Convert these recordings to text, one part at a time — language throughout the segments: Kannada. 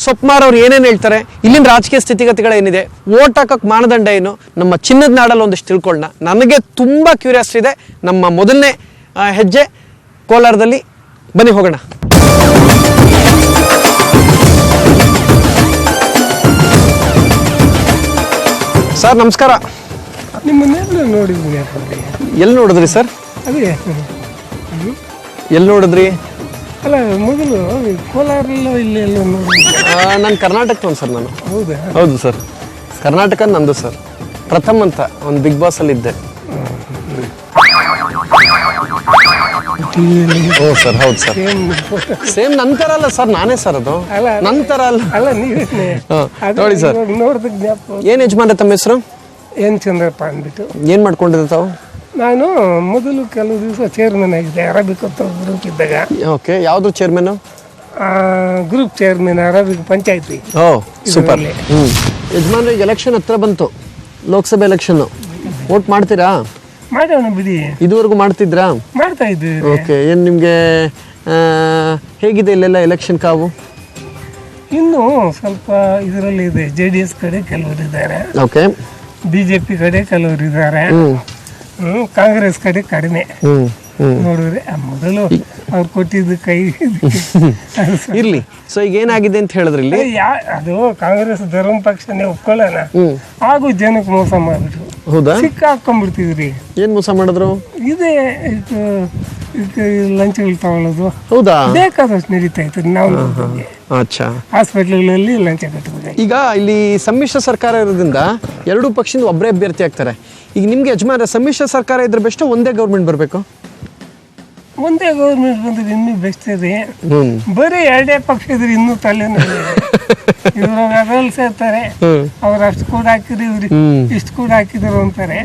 ಸೊಪ್ಮಾರ್ ಅವ್ರು ಏನೇನು ಹೇಳ್ತಾರೆ, ಇಲ್ಲಿನ ರಾಜಕೀಯ ಸ್ಥಿತಿಗತಿಗಳೇನಿದೆ, ಓಟ್ ಹಾಕೋಕೆ ಮಾನದಂಡ ಏನು, ನಮ್ಮ ಚಿನ್ನದ ನಾಡಲ್ಲಿ ಒಂದಿಷ್ಟು ತಿಳ್ಕೊಳ್ಳೋಣ. ನನಗೆ ತುಂಬ ಕ್ಯೂರಿಯಾಸಿಟಿ ಇದೆ. ನಮ್ಮ ಮೊದಲನೇ ಹೆಜ್ಜೆ ಕೋಲಾರದಲ್ಲಿ. ಬನ್ನಿ ಹೋಗೋಣ. ಸರ್ ನಮಸ್ಕಾರ. ನಿಮ್ಮನ್ನೆಲ್ಲ ನೋಡಿದ್ದೀನಿ. ಎಲ್ಲಿ ನೋಡಿದ್ರಿ ಸರ್? ಅದೇ ಎಲ್ಲಿ ನೋಡಿದ್ರಿ? ಅಲ್ಲ ಮೊದಲು ಕೋಲಾರಲ್ಲ ಇಲ್ಲಿ ಎಲ್ಲ ನೋಡಿ. ನಾನು ಕರ್ನಾಟಕದವನು ಸರ್. ನಾನು ಹೌದಾ? ಹೌದು ಸರ್, ಕರ್ನಾಟಕ ನಂದು ಸರ್. ಪ್ರಥಮ್ ಅಂತ ಒಂದು ಬಿಗ್ ಬಾಸ್ ಅಲ್ಲಿ ಇದ್ದೆ. ಓ ಸರ್, ಹೌದು ಸರ್. ಸೇಮ್ ನಂತರ ಅಲ್ಲ ಸರ್, ನಾನೇ ಸರ್. ಅದು ನಂತರ ಅಲ್ಲ. ಅಲ್ಲ ನೀವೇನೆ ನೋಡಿ ಸರ್. ನೋಡಿದ ಜ್ಞಾಪಕ. ಏನ್ ಯಜಮಾನ್ರೆ ತಮ್ಮ ಹೆಸರು? ಏನ್ ಚಂದ್ರಪ್ಪ ಅಂದ್ಬಿಟ್ಟು. ಏನ್ ಮಾಡ್ಕೊಂಡಿದ್ದೆ ತಾವು? ನಾನು ಮೊದಲು ಕೆಲವು ದಿವಸ ಚೇರ್ಮನ್ ಆಗಿದ್ದೆ ಅರಬಿಕ್ ಅಂತ ಗ್ರೂಪ್ ಇದ್ದಾಗ. ಓಕೆ, ಯಾವ್ದು ಚೇರ್ಮನ್? ಗ್ರೂಪ್ ಚೇರ್ಮನ್ ಅರಬಿಕ್ ಪಂಚಾಯತಿ. ಓ ಸೂಪರ್. ಯಜಮಾನ್ರೆ, ಈಗ ಎಲೆಕ್ಷನ್ ಹತ್ರ ಬಂತು, ಲೋಕಸಭೆ ಎಲೆಕ್ಷನ್. ವೋಟ್ ಮಾಡ್ತೀರಾ? ಮಾಡೋಣ ಬಿಡಿ. ಇದುವರೆಗೂ ಮಾಡ್ತಿದ್ರಾ? ಮಾಡ್ತಾ ಇದ್ದೀವಿ. ಓಕೆ, ಏನು ನಿಮಗೆ ಹೇಗಿದೆ ಇಲ್ಲೆಲ್ಲ ಎಲೆಕ್ಷನ್ ಕಾವು? ಇನ್ನು ಸ್ವಲ್ಪ ಇದರಲ್ಲಿ ಇದೆ. JDS ಕಡೆ ಕೆಲವರಿದ್ದಾರೆ, ಓಕೆ, BJP ಕಡೆ ಕೆಲವರಿದ್ದಾರೆ, ಕಾಂಗ್ರೆಸ್ ಕಡೆ ಕಡಿಮೆ. ನೋಡಿದ್ರೆ ಮೊದಲು ಅವ್ರು ಕೊಟ್ಟಿದ್ದು ಕೈ ಇರ್ಲಿ. ಸೊ ಈಗ ಏನಾಗಿದೆ ಅಂತ ಹೇಳಿದ್ರೆ ಇಲ್ಲಿ ಅದು ಕಾಂಗ್ರೆಸ್ ಧರ್ಮ ಪಕ್ಷನೇ ಒಪ್ಕೊಳ್ಳೋಣ, ಹಾಗೂ ಜನಕ್ಕೆ ಮೋಸ ಮಾಡಿಬಿಟ್ರು. ಹೌದಾ? ಸಿಕ್ಕಾಕೊಂಡ್ಬಿಡ್ತಿದ್ರಿ. ಏನ್ ಮೋಸ ಮಾಡಿದ್ರು? ಇದೇ ಲಂಚಗಳು ತಗೊಳ್ಳೋದು. ಹೌದಾ? ಬೇಕಾದಷ್ಟು ನಡೀತಾ ಇತ್ತು. ನಾವು ಅಚ್ಚಾ, ಹಾಸ್ಪಿಟ್ಲ್ಗಳಲ್ಲಿ ಲಂಚ ಕಟ್ಟಬೇಕು. ಈಗ ಇಲ್ಲಿ ಸಮ್ಮಿಶ್ರ ಸರ್ಕಾರ ಇರೋದ್ರಿಂದ ಎರಡೂ ಪಕ್ಷದಿಂದ ಒಬ್ಬರೇ ಅಭ್ಯರ್ಥಿ ಆಗ್ತಾರೆ. ಈಗ ನಿಮ್ಗೆ ಯಜಮಾನ ಸಮ್ಮಿಶ್ರ ಸರ್ಕಾರ ಇದ್ರೆ ಬೆಸ್ಟ್, ಒಂದೇ ಗೌರ್ಮೆಂಟ್ ಬರಬೇಕು? ಒಂದೇ ಗೌರ್ಮೆಂಟ್ ಬಂದ್ರೆ ಇನ್ನೂ ಬೆಸ್ಟ್ ಇದೆ. ಬರೀ ಎರಡೇ ಪಕ್ಷ ಇದ್ರೆ ಇನ್ನೂ ತಲೆನೋವು. ಇವ್ರಾಗ ಅದ್ರಲ್ಲಿ ಸೇರ್ತಾರೆ, ಅವ್ರು ಅಷ್ಟು ಕೂಡ ಹಾಕಿದ್ರು, ಇವ್ರು ಇಷ್ಟು ಕೂಡ ಹಾಕಿದ್ರು ಅಂತಾರೆ.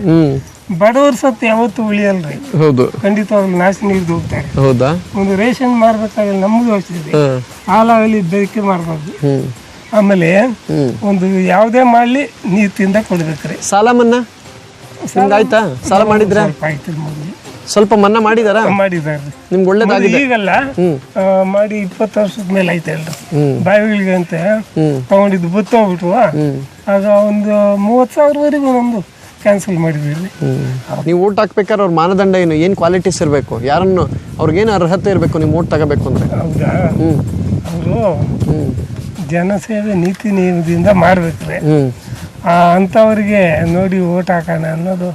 ಬಡವ್ರ ಸತ್ತು ಯಾವತ್ತು ಉಳಿಯಲ್ರಿ. ಹೌದು, ಖಂಡಿತವಾಗ್ಲು ನಾಶ ನೀರ್ದು ಹೋಗ್ತಾರೆ. ಹೌದಾ? ಒಂದು ರೇಷನ್ ಮಾರ್ಬೇಕಾಗಿಲ್ಲ, ನಮ್ದು ಅಷ್ಟಿದೆ. ಹಾಲಾಗಲಿ ಬೇಕೆ ಮಾರ್ಬಾರ್ದು. ಆಮೇಲೆ ಒಂದು ಯಾವುದೇ ಮಾಡ್ಲಿ ನೀತಿಂದ ಕೊಡ್ಬೇಕ್ರಿ. ಸಾಲ ಮನ್ನಾ ಆಯ್ತಾ? ಸಾಲ ಮಾಡಿದ್ರ? ಸ್ವಲ್ಪ ಮನ್ನಾ ಮಾಡಿದಾರ? ಮಾಡಿದಾರೆ. ನಿಮ್ಗೆ ಒಳ್ಳೇದಾಗಿದೆ? ಈಗಲ್ಲ, ಮಾಡಿ 20 ವರ್ಷದ ಮೇಲೆ ಆಯ್ತು. ಎಲ್ರು ಬಾವಿಗಳಿಗೆ ಅಂತ ತಗೊಂಡಿದ್ದು ಬತ್ತೋಗ್ಬಿಟ್ವು. ಆಗ ಒಂದು 30,000ವರೆಗೂ ನಮ್ದು ಕ್ಯಾನ್ಸಲ್ ಮಾಡಿದ್ವಿ. ನೀವು ಓಟ್ ಹಾಕ್ಬೇಕಾದ್ರೆ ಅವ್ರ ಮಾನದಂಡ ಏನು, ಏನ್ ಕ್ವಾಲಿಟೀಸ್ ಇರಬೇಕು, ಯಾರನ್ನು ಅವ್ರಿಗೇನು ಅರ್ಹತೆ ಇರಬೇಕು ನೀವು ಓಟ್ ತಗೋಬೇಕು ಅಂದ್ರೆ? ಹೌದಾ? ಅವರು ಜನಸೇವೆ ನೀತಿ ನಿಯಮದಿಂದ ಮಾಡ್ಬೇಕ್ರೆ ಅಂತವ್ರಿಗೆ ನೋಡಿ ಓಟ್ ಹಾಕೋಣ ಅನ್ನೋದು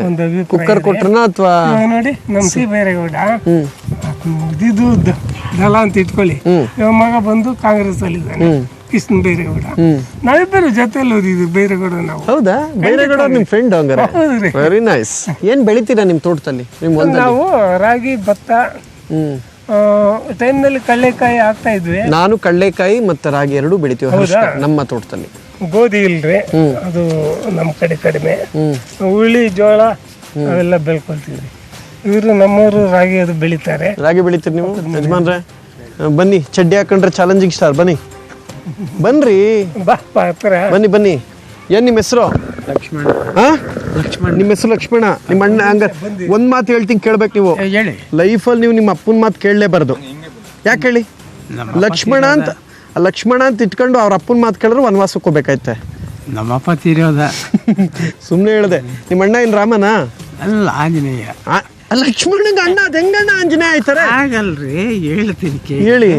ಒಂದು ಅಭಿಪ್ರಾಯ. ಕುಕ್ಕರ್ ಕೊಟ್ರನ ಅಥವಾ ನೋಡಿ ನಮ್ಮ ಸಿ ಬೈರೇಗೌಡ ಇದು ದಳ ಅಂತ ಇಟ್ಕೊಳ್ಳಿ, ಮಗ ಬಂದು ಕಾಂಗ್ರೆಸ್ ಅಲ್ಲಿ ಇದ್ದಾನೆ, ಕೃಷ್ಣ ಬೈರೇಗೌಡ. ನಾವಿಬ್ಬರು ಜೊತೆಯಲ್ಲಿ ಓದಿದ್ವಿ ಬೈರೇಗೌಡ ನಾವು. ಹೌದಾ? ಬೈರೇಗೌಡ ನಿಮ್ ಫ್ರೆಂಡ್? ಹಂಗಾರೆ ವೆರಿ ನೈಸ್. ಏನ್ ಬೆಳಿತೀರಾ ನಿಮ್ ತೋಟದಲ್ಲಿ? ನಾವು ರಾಗಿ, ಭತ್ತ, ಟೈಮ್ನಲ್ಲಿ ಕಳ್ಳೆಕಾಯಿ ಹಾಕ್ತಾ ಇದ್ವಿ. ನಾನು ಕಳ್ಳೆಕಾಯಿ ಮತ್ತೆ ರಾಗಿ ಎರಡೂ ಬೆಳಿತೀವಿ ನಮ್ಮ ತೋಟದಲ್ಲಿ. ಗೋಧಿ ಇಲ್ರಿ, ಅದು ನಮ್ಮ ಕಡೆ ಕಡಿಮೆ. ಹುಳಿ, ಜೋಳ ಅವೆಲ್ಲ ಬೆಳ್ಕೊಳ್ತೀವಿ. ಇವರು ನಮ್ಮವರು ರಾಗಿ ಅದು ಬೆಳಿತಾರೆ. ರಾಗಿ ಬೆಳಿತೀರಿ ನೀವು ಯಜಮಾನ್ರೆ? ಬನ್ನಿ, ಚಡ್ಡಿ ಹಾಕೊಂಡ್ರೆ ಚಾಲೆಂಜಿಂಗ್ ಸ್ಟಾರ್. ಬನ್ನಿ ಬನ್ರಿ, ಬನ್ನಿ ಬನ್ನಿ. ಏನ್ ನಿಮ್ಮ ಹೆಸರು? ಲಕ್ಷ್ಮಣ. ನಿಮ್ಮ ಹೆಸರು ಲಕ್ಷ್ಮಣ? ನಿಮ್ಮ ಅಣ್ಣ? ಹಂಗ ಒಂದ್ ಮಾತು ಹೇಳ್ತೀನಿ, ಕೇಳ್ಬೇಕು ನೀವು. ಲೈಫಲ್ಲಿ ನೀವು ನಿಮ್ಮ ಅಪ್ಪನ ಮಾತು ಕೇಳಲೇಬಾರ್ದು. ಯಾಕೆ ಹೇಳಿ? ಲಕ್ಷ್ಮಣ ಅಂತ ಇಟ್ಕೊಂಡು ಅವ್ರ ಅಪ್ಪನ ಮಾತು ಕೇಳಿದ್ರು ವನವಾಸಕ್ಕೆ ಹೋಗ್ಬೇಕಾಯ್ತೆ. ನಮ್ಮಪ್ಪ ತೀರೋದ. ಸುಮ್ಮನೆ ಹೇಳಿದೆ. ನಿಮ್ಮ ಅಣ್ಣ ಏನ್ ರಾಮನ? ಅಲ್ಲ, ಆಂಜನೇಯ. ಲಕ್ಷ್ಮಣಗೆ ಅಣ್ಣ ಅದ ಹೆಂಗಣ್ಣ ಆಂಜನೇಯ ಆಯ್ತಾರೆ? ಆಗಲ್ರಿ, ಹೇಳ್ತೀನಿ ಹೇಳಿ.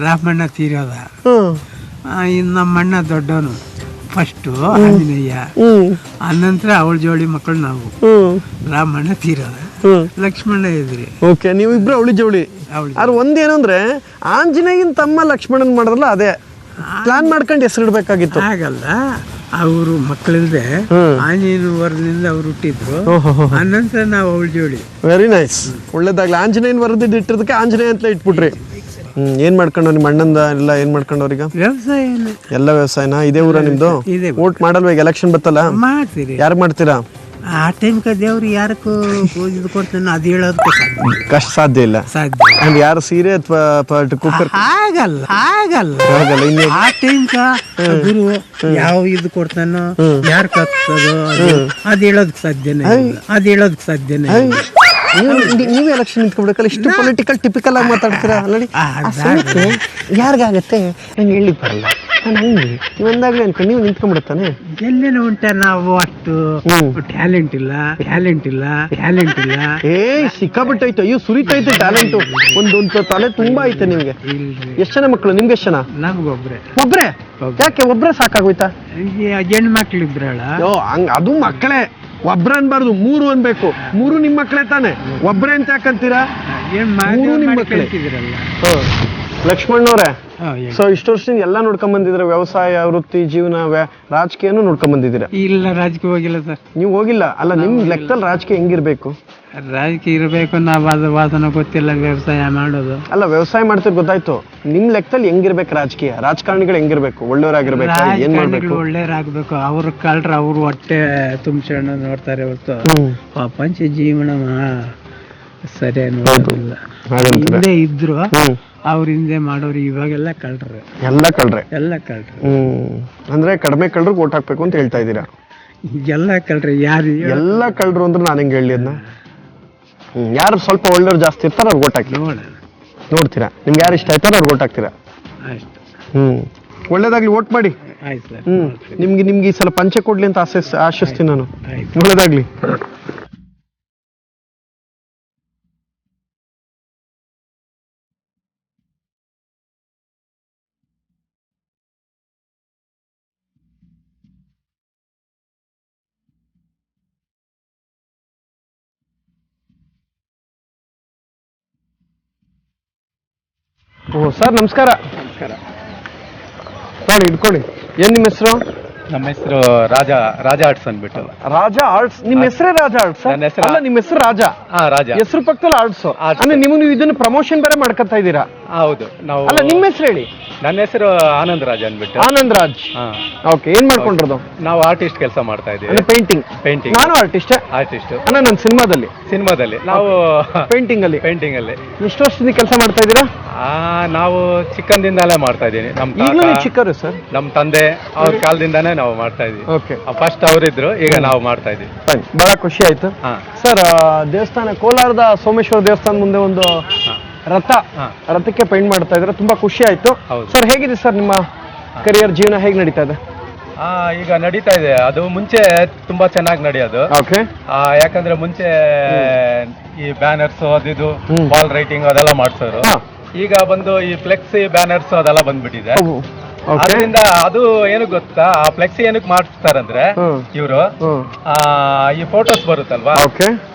ರಾಮಣ್ಣ ತೀರೋದ, ಇನ್ನು ನಮ್ಮಣ್ಣ ದೊಡ್ಡವನು ಫಸ್ಟು ಆಂಜನೇಯ, ಆನಂತರ ಅವಳ ಜೋಡಿ ಮಕ್ಕಳು ನಾವು. ರಾಮಣ್ಣ ತೀರೋದ, ಲಕ್ಷ್ಮಣ ಇದ್ರಿ. ಓಕೆ, ನೀವಿಬ್ರು ಅವಳಿ ಜವಳಿ. ಆದ್ರೆ ಒಂದೇನು ಅಂದ್ರೆ ಆಂಜನೇಯನ ತಮ್ಮ ಲಕ್ಷ್ಮಣನ್ ಮಾಡಿದ್ರಲ್ಲ, ಅದೇ ಪ್ಲಾನ್ ಮಾಡ್ಕೊಂಡು ಹೆಸರು ಇಡ್ಬೇಕಾಗಿತ್ತು. ಆಗಲ್ಲ, ಅವರು ಮಕ್ಕಳಿಲ್ದೆ ಆಂಜನೇಯನ ವರದಿಂದ ಅವ್ರು ಹುಟ್ಟಿದ್ರು. ಆನಂತರ ನಾವು ಅವಳ ಜೋಡಿ. ವೆರಿ ನೈಸ್, ಒಳ್ಳೇದಾಗ್ಲಿ. ಆಂಜನೇಯನ ವರದಿಂದ ಇಟ್ಟಿದ್ದಕ್ಕೆ ಆಂಜನೇಯ ಅಂತ ಇಟ್ಬಿಟ್ರಿ. ಏನ್ ಮಾಡ್ಕೊಂಡು ನಿಮ್ಮ ಅಣ್ಣಂದ ಎಲ್ಲ ಏನ್ ಮಾಡ್ಕೊಂಡವ್ರೀಗ? ವ್ಯವಸಾಯ. ಎಲ್ಲ ವ್ಯವಸಾಯನ? ಇದೇ ಊರ ನಿಮ್ದು? ವೋಟ್ ಮಾಡಲ್ವ? ಈಗ ಎಲೆಕ್ಷನ್ ಬತ್ತಲ್ಲ, ಮಾಡ್ತೀರಿ? ಯಾರು ಮಾಡ್ತೀರಾ? ಆ ಟೈಮ್ಗೆ ದೇವ್ರು ಯಾರಕ್ಕೂ ಇದು ಕೊಡ್ತಾನೆ, ಅದು ಹೇಳೋದಕ್ಕೆ ಕಷ್ಟ ಸಾಧ್ಯ ಇಲ್ಲ. ಅಂದ್ರೆ ಯಾರು ಸೀರೆ ಅಥವಾ ಕುಕ್ಕರ್? ಆಗಲ್ಲ. ಆ ಟೈಮ್ಗ ಗುರು ಯಾವ ಇದು ಕೊಡ್ತಾನೋ, ಯಾರು ಕತ್ತದೋ ಅದು ಹೇಳೋದಕ್ಕೆ ಸಾಧ್ಯನೇ ಇಲ್ಲ. ನೀವು ಎಲೆಕ್ಷನ್ ನಿಂತ್ಕೊಬೇಕಲ್ಲ, ಇಷ್ಟು ಪೊಲಿಟಿಕಲ್ ಟಿಪಿಕಲ್ ಆಗಿ ಮಾತಾಡ್ತೀರಾ ನೋಡಿ. ಯಾರಿಗಾಗತ್ತೆ ನಂಗೆ ಹೇಳಿ ಬರಲ್ಲ, ನಾನು ಹಂಗೆ ನೀವು ಅಂದಾಗಲೇ ಅನ್ಕೊಂಡು ನೀವು ನಿಂತ್ಕೊಂಡ್ಬಿಡುತ್ತಾನೆ. ಎಲ್ಲೇನೋ ಉಂಟ ನಾವು ಅಷ್ಟು ಟ್ಯಾಲೆಂಟ್ ಇಲ್ಲ. ಏ ಸಿಕ್ಕಾಬಿಟ್ಟೈತೆ, ಅಯ್ಯೋ ಸುರಿತೈತೆ ಟ್ಯಾಲೆಂಟು. ಒಂದು ತಲೆ ತುಂಬಾ ಐತೆ ನಿಮ್ಗೆ. ಎಷ್ಟು ಜನ ಮಕ್ಕಳು ನಿಮ್ಗೆ? ಎಷ್ಟು ಜನ? ನಮಗೊಬ್ರೆ. ಒಬ್ರೆ? ಯಾಕೆ ಒಬ್ರೆ ಸಾಕಾಗೋಯ್ತಾ? ಹೆಣ್ಮಕ್ಳು ಇದ್ರಳ. ಹಂಗ ಅದು ಮಕ್ಕಳೇ, ಒಬ್ರ ಅನ್ಬಾರ್ದು, 3 ಅನ್ಬೇಕು. 3 ನಿಮ್ ಮಕ್ಕಳೇ ತಾನೆ, ಒಬ್ರೆ ಅಂತ ಯಾಕಂತೀರಾ? 3 ನಿಮ್ ಮಕ್ಕಳೇ. ಲಕ್ಷ್ಮಣ್ಣವ್ರೆ, ಸೊ ಇಷ್ಟು ವರ್ಷದಿಂದ ಎಲ್ಲ ನೋಡ್ಕೊಂಡ್ ಬಂದಿದ್ರ, ವ್ಯವಸಾಯ, ವೃತ್ತಿ, ಜೀವನ, ರಾಜಕೀಯನೂ ನೋಡ್ಕೊಂಡ್ ಬಂದಿದ್ದೀರಾ? ಇಲ್ಲ, ರಾಜಕೀಯ ಹೋಗಿಲ್ಲ ಸರ್. ನೀವು ಹೋಗಿಲ್ಲ? ಅಲ್ಲ, ನಿಮ್ ಲೆಕ್ಕದಲ್ಲಿ ರಾಜಕೀಯ ಹೆಂಗಿರ್ಬೇಕು? ರಾಜಕೀಯ ಇರಬೇಕು, ನಾವು ಅದು ವಾಸನ ಗೊತ್ತಿಲ್ಲ. ವ್ಯವಸಾಯ ಮಾಡೋದು ಅಲ್ಲ, ವ್ಯವಸಾಯ ಮಾಡ್ತಿರ್ ಗೊತ್ತಾಯ್ತು. ನಿಮ್ ಲೆಕ್ಕದಲ್ಲಿ ಹೆಂಗಿರ್ಬೇಕು ರಾಜಕೀಯ? ರಾಜಕಾರಣಿಗಳು ಹೆಂಗಿರ್ಬೇಕು? ಒಳ್ಳೆಯವರಾಗಿರ್ಬೇಕು, ಏನ್ ಮಾಡ್ಬೇಕು? ಒಳ್ಳೆಯರಾಗಬೇಕು. ಅವ್ರ ಕಳ್ರ ಅವ್ರು ಹೊಟ್ಟೆ ತುಂಬಿಸೋಣ ನೋಡ್ತಾರೆ ಹೊರತು ಪಂಚ ಜೀವನ ಸರಿಯಾಗಿ ನೋಡೋದಿಲ್ಲ. ಹಿಂದೆ ಇದ್ರು ಅವ್ರ ಹಿಂದೆ ಮಾಡೋರು, ಇವಾಗೆಲ್ಲ ಕಳ್ರು. ಎಲ್ಲ ಕಳ್ರು. ಅಂದ್ರೆ ಕಡಿಮೆ ಕಳ್ರಿಗೆ ಓಟ್ ಹಾಕ್ಬೇಕು ಅಂತ ಹೇಳ್ತಾ ಇದ್ದೀರಾ? ಎಲ್ಲ ಕಳ್ರಿ. ಯಾರು ಎಲ್ಲ ಕಳ್ರು ಅಂದ್ರೆ ನಾನು ಹೆಂಗೆ ಹೇಳಿ ಅದನ್ನ? ಯಾರು ಸ್ವಲ್ಪ ಒಳ್ಳೆಯವ್ರು ಜಾಸ್ತಿ ಇರ್ತಾರ ಅವ್ರಿಗೆ ಓಟ್ ಹಾಕಿ ನೋಡ್ತೀರಾ? ನಿಮ್ಗೆ ಯಾರು ಇಷ್ಟ ಆಯ್ತಾರ ಅವ್ರಿಗೆ ಓಟ್ ಹಾಕ್ತೀರಾ? ಒಳ್ಳೇದಾಗ್ಲಿ, ಓಟ್ ಮಾಡಿ. ಆಯ್ತು ಸರ್. ನಿಮ್ಗೆ ಈ ಸಲ ಪಂಚೆ ಕೊಡ್ಲಿ ಅಂತ ಆಶಿಸ್ತೀನಿ ನಾನು. ಒಳ್ಳೇದಾಗ್ಲಿ. ಓ ಸರ್, ನಮಸ್ಕಾರ. ನೋಡಿ ಇಟ್ಕೊಳ್ಳಿ. ಏನ್ ನಿಮ್ಮ ಹೆಸರು? ನಮ್ಮ ಹೆಸರು ರಾಜ ಆರ್ಟ್ಸ್ ಅಂದ್ಬಿಟ್ಟು. ರಾಜ ಆರ್ಟ್ಸ್? ನಿಮ್ಮ ಹೆಸರೇ ರಾಜ ಆರ್ಟ್ಸ್? ಅಲ್ಲ, ನಿಮ್ಮ ಹೆಸರು ರಾಜ. ರಾಜ ಹೆಸರು ಪಕ್ಕದಲ್ಲಿ ಆರ್ಟ್ಸ್. ಅಂದ್ರೆ ನೀವು ಇದನ್ನ ಪ್ರಮೋಷನ್ ಬೇರೆ ಮಾಡ್ಕೊತಾ ಇದ್ದೀರಾ? ಹೌದು. ನಾವು ಅಲ್ಲ, ನಿಮ್ಮ ಹೆಸರು ಹೇಳಿ. ನನ್ನ ಹೆಸರು ಆನಂದ್ ರಾಜ್ ಅಂದ್ಬಿಟ್ಟು. ಆನಂದ್ ರಾಜ್. ಓಕೆ. ಏನ್ ಮಾಡ್ಕೊಂಡಿರೋದು? ನಾವು ಆರ್ಟಿಸ್ಟ್ ಕೆಲಸ ಮಾಡ್ತಾ ಇದ್ದೀವಿ. ಪೇಂಟಿಂಗ್. ನಾನು ಆರ್ಟಿಸ್ಟ್. ಅಣ್ಣ, ನನ್ನ ಸಿನಿಮಾದಲ್ಲಿ ನಾವು ಪೇಂಟಿಂಗ್ ಅಲ್ಲಿ. ಎಷ್ಟು ವರ್ಷದಿಂದ ಕೆಲಸ ಮಾಡ್ತಾ ಇದ್ದೀರಾ? ನಾವು ಚಿಕ್ಕಂದಿಂದಲೇ ಮಾಡ್ತಾ ಇದ್ದೀನಿ. ಈಗಲೂ ಚಿಕ್ಕರು ಸರ್? ನಮ್ಮ ತಂದೆ ಅವ್ರ ಕಾಲದಿಂದಾನೇ ನಾವು ಮಾಡ್ತಾ ಇದೀವಿ. ಓಕೆ. ಫಸ್ಟ್ ಅವರಿದ್ರು, ಈಗ ನಾವು ಮಾಡ್ತಾ ಇದೀವಿ. ಬಹಳ ಖುಷಿ ಆಯ್ತು ಸರ್. ದೇವಸ್ಥಾನ, ಕೋಲಾರದ ಸೋಮೇಶ್ವರ ದೇವಸ್ಥಾನ ಮುಂದೆ ಒಂದು ರಥಕ್ಕೆ ಪೇಂಟ್ ಮಾಡ್ತಾ ಇದ್ರೆ ತುಂಬಾ ಖುಷಿ ಆಯ್ತು ಸರ್. ಹೇಗಿದೆ ಸರ್ ನಿಮ್ಮ ಕರಿಯರ್, ಜೀವನ ಹೇಗೆ ನಡೀತಾ ಇದೆ? ಈಗ ನಡೀತಾ ಇದೆ. ಅದು ಮುಂಚೆ ತುಂಬಾ ಚೆನ್ನಾಗಿ ನಡೆಯೋದು. ಓಕೆ. ಯಾಕಂದ್ರೆ ಮುಂಚೆ ಈ ಬ್ಯಾನರ್ಸ್ ಅದಿದು ವಾಲ್ ರೈಟಿಂಗ್ ಅದೆಲ್ಲ ಮಾಡ್ಸೋರು. ಈಗ ಬಂದು ಈ ಫ್ಲೆಕ್ಸಿ ಬ್ಯಾನರ್ಸ್ ಅದೆಲ್ಲ ಬಂದ್ಬಿಟ್ಟಿದೆ. ಅದರಿಂದ ಅದು ಏನು ಗೊತ್ತಾ, ಆ ಫ್ಲೆಕ್ಸಿ ಏನಕ್ಕೆ ಮಾಡಿಸ್ತಾರಂದ್ರೆ ಇವರು ಈ ಫೋಟೋಸ್ ಬರುತ್ತಲ್ವಾ,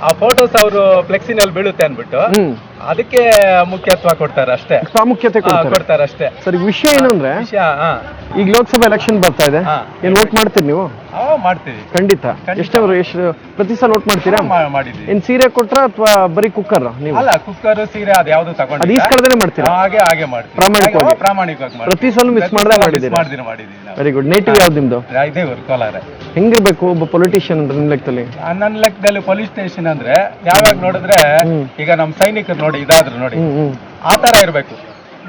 ಆ ಫೋಟೋಸ್ ಅವರು ಫ್ಲೆಕ್ಸಿನಲ್ಲಿ ಬೀಳುತ್ತೆ ಅನ್ಬಿಟ್ಟು ಅದಕ್ಕೆ ಮುಖ್ಯತ್ವ ಕೊಡ್ತಾರೆ ಅಷ್ಟೇ, ಪ್ರಾಮುಖ್ಯತೆ ಕೊಡ್ತಾರೆ ಅಷ್ಟೇ. ಸರಿ, ವಿಷಯ ಏನು ಅಂದ್ರೆ, ಈಗ ಲೋಕಸಭಾ ಎಲೆಕ್ಷನ್ ಬರ್ತಾ ಇದೆ, ಏನ್ ವೋಟ್ ಮಾಡ್ತೀರಿ ನೀವು? ಮಾಡ್ತೀವಿ ಖಂಡಿತ. ಎಷ್ಟು ಪ್ರತಿ ಸಲ ವೋಟ್ ಮಾಡ್ತೀರಾ? ಮಾಡಿದ್ವಿ. ಏನ್ ಸೀರೆ ಕೊಟ್ರ ಅಥವಾ ಬರೀ ಕುಕ್ಕರ್? ನೀವು ಅಲ್ಲ, ಕುಕ್ಕರ್ ಸೀರೆ ಅದು ಯಾವ್ದು ತಗೊಂಡು ಅದು ಈಸ್ಕಳ್ದೇನೆ ಮಾಡ್ತೀರಾ? ಹಾಗೆ ಮಾಡ್ತೀವಿ, ಪ್ರಾಮಾಣಿಕವಾಗಿ ಪ್ರತಿ ಸಲ ಮಿಸ್ ಮಾಡದೆ ಮಾಡಿದ್ದೀರಿ. Very good. ನೇಟಿವ್ ಯಾವ್ದು ನಿಮ್ದು? ಇದೇ ಕೋಲಾರ. ಹೆಂಗಿರ್ಬೇಕು ಒಬ್ಬ ಪೊಲಿಟಿಷಿಯನ್ ಅಂದ್ರೆ ನಿಮ್ ಲೆಕ್ಕದಲ್ಲಿ? ನನ್ನ ಲೆಕ್ಕದಲ್ಲಿ ಪೊಲಿಟಿಷಿಯನ್ ಅಂದ್ರೆ ಯಾವಾಗ ನೋಡಿದ್ರೆ, ಈಗ ನಮ್ ಸೈನಿಕರು ನೋಡಿ, ಇದಾದ್ರು ನೋಡಿ, ಆ ತರ ಇರ್ಬೇಕು.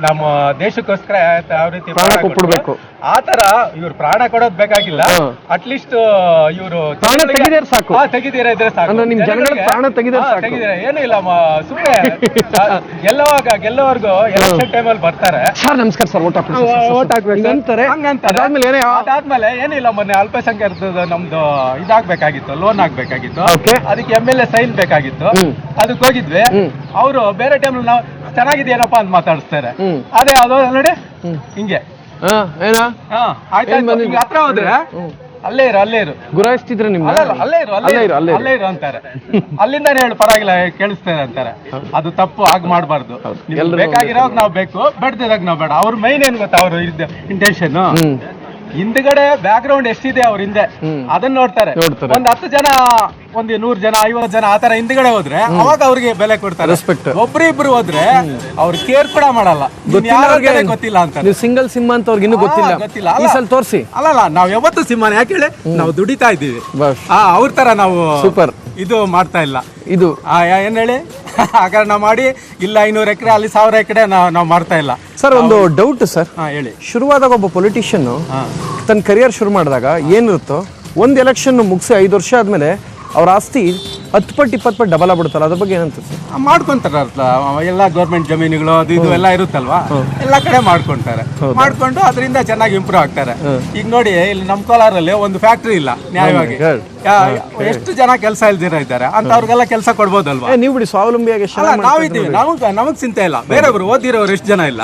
ನಮ್ಮ ದೇಶಕ್ಕೋಸ್ಕರ ಯಾವ ರೀತಿ ಪ್ರಾಣ ಕೊಟ್ಬಿಡ್ಬೇಕು, ಆ ತರ ಇವ್ರು ಪ್ರಾಣ ಕೊಡೋದ್ ಬೇಕಾಗಿಲ್ಲ. ಅಟ್ಲೀಸ್ಟ್ ಇವರು ತೆಗಿದಿರ ಸಾಕು, ತೆಗಿದಿರ ಇದ್ರೆ ಸಾಕು. ನಿಮ್ ಜನಗಳ ಪ್ರಾಣ ತೆಗಿದಿರ ಏನು ಇಲ್ಲ, ಸುಮ್ಮನೆ ಗೆಲ್ಲೋವರ್ಗು ಎಲೆಕ್ಷನ್ ಟೈಮಲ್ಲಿ ಬರ್ತಾರೆ. ಸರ್ ನಮಸ್ಕಾರ ಸರ್. ಓಟ್ ಹಾಕ್ಬೇಕು ಅಂತಾರೆ. ಅದಾದ್ಮೇಲೆ ಏನಿಲ್ಲ, ಮೊನ್ನೆ ಅಲ್ಪಸಂಖ್ಯಾತ ನಮ್ದು ಇದಾಗ್ಬೇಕಾಗಿತ್ತು, ಲೋನ್ ಆಗ್ಬೇಕಾಗಿತ್ತು. ಅದಕ್ಕೆ MLA ಸೈನ್ ಬೇಕಾಗಿತ್ತು, ಅದಕ್ಕೆ ಹೋಗಿದ್ವಿ. ಅವರು ಬೇರೆ ಟೈಮ್ ನಾವು ಚೆನ್ನಾಗಿದೆಯೇನಪ್ಪ ಅಂತ ಮಾತಾಡಿಸ್ತಾರೆ. ಅದೇ ಅದು ನೋಡಿ ಹಿಂಗೆ ಹತ್ರ ಹೋದ್ರೆ ಅಲ್ಲೇ ಇರು ಗುರಾಯಿಸ್ತಿದ್ರೆ ನಿಮ್ಗೆ, ಅಲ್ಲೇ ಇರು ಅಂತಾರೆ. ಅಲ್ಲಿಂದಾನೇ ಹೇಳು, ಪರವಾಗಿಲ್ಲ ಕೇಳಿಸ್ತೇನೆ ಅಂತಾರೆ. ಅದು ತಪ್ಪು, ಆಗ ಮಾಡಬಾರ್ದು. ಬೇಕಾಗಿರೋವಾಗ ನಾವು ಬೇಕು, ಬೇಡದಾಗ ನಾವು ಬೇಡ. ಅವ್ರ ಮೈನ್ ಏನ್ ಗೊತ್ತಾ, ಅವ್ರ ಇಂಟೆನ್ಷನ್ ಹಿಂದ್ಗಡೆ ಬ್ಯಾಕ್ ಗ್ರೌಂಡ್ ಎಷ್ಟಿದೆ ಅವ್ರ ಹಿಂದೆ ಅದನ್ನ ನೋಡ್ತಾರೆ. ಒಂದ್ 10 ಜನ, ಒಂದ್ 100 ಜನ, 50 ಜನ ಆತರ ಹಿಂದ್ಗಡೆ ಹೋದ್ರೆ ಅವಾಗ ಅವ್ರಿಗೆ ಬೆಲೆ ಕೊಡ್ತಾರೆ. ಒಬ್ರಿಬ್ರು ಹೋದ್ರೆ ಅವ್ರ ಕೇರ್ ಕೂಡ ಮಾಡಲ್ಲ, ಗೊತ್ತಿಲ್ಲ ಅಂತ. ನೀವು ಸಿಂಗಲ್ ಸಿಂಹ ಅಂತ ಅವ್ರಿಗೆ ಇನ್ನೂ ಗೊತ್ತಿಲ್ಲ. ಈ ಸಲ ತೋರಿಸಿ. ಅಲ್ಲಲ್ಲ, ನಾವ್ ಯಾವತ್ತು ಸಿಂಹನ ಯಾಕೆ ಹೇಳಿ, ನಾವು ದುಡಿತಾ ಇದ್ದೀವಿ. ಅವ್ರ ತರ ನಾವು ಸೂಪರ್ ಇದು ಮಾಡ್ತಾ ಇಲ್ಲ. ಇದು ಏನ್ ಹೇಳಿ ಹಗರಣ ಮಾಡಿ ಇಲ್ಲ 500 ಎಕರೆ ಅಲ್ಲಿ 1000 ಎಕರೆ ನಾವು ಮಾಡ್ತಾ ಇಲ್ಲ. ಸರ್ ಒಂದು ಡೌಟ್ ಸರ್. ಹೇಳಿ. ಶುರುವಾದಾಗ ಒಬ್ಬ ಪೊಲಿಟಿಷಿಯನ್ ತನ್ನ ಕರಿಯರ್ ಶುರು ಮಾಡಿದಾಗ ಏನಿರುತ್ತೋ, ಒಂದು ಎಲೆಕ್ಷನ್ ಮುಗಿಸಿ 5 ವರ್ಷ ಆದ್ಮೇಲೆ ಅವ್ರ ಆಸ್ತಿ 10 ಪಟ್ಟು 20 ಪಟ್ಟು ಡಬಲ್ ಆಗ್ಬಿಡ್ತಲ್ಲ, ಅದ್ರ ಬಗ್ಗೆ ಏನಂತ ಸರ್? ಮಾಡ್ಕೊಂತಾರಲ್ಲ, ಎಲ್ಲ ಗೌರ್ಮೆಂಟ್ ಜಮೀನುಗಳು ಅದು ಇದು ಎಲ್ಲ ಇರುತ್ತಲ್ವಾ, ಎಲ್ಲ ಕಡೆ ಮಾಡ್ಕೊಂತಾರೆ. ಮಾಡ್ಕೊಂಡು ಅದರಿಂದ ಚೆನ್ನಾಗಿ ಇಂಪ್ರೂವ್ ಆಗ್ತಾರೆ. ಈಗ ನೋಡಿ, ಇಲ್ಲಿ ನಮ್ಮ ಕೋಲಾರಲ್ಲಿ ಒಂದು ಫ್ಯಾಕ್ಟ್ರಿ ಇಲ್ಲ ನ್ಯಾಯವಾಗಿ. ಎಷ್ಟು ಜನ ಕೆಲಸ ಇಲ್ದಿರ ಇದ್ದಾರೆ ಅಂತವ್ರಿಗೆಲ್ಲ ಕೆಲಸ ಕೊಡ್ಬೋದಲ್ವಾ? ನೀವು ಬಿಡಿ, ಸ್ವಾವಲಂಬಿಯಾಗಿ ನಾವಿದ್ದೀವಿ, ನಮಗ್ ಚಿಂತೆ ಇಲ್ಲ. ಬೇರೆಯವರು ಓದಿರೋರು ಎಷ್ಟು ಜನ ಇಲ್ಲ,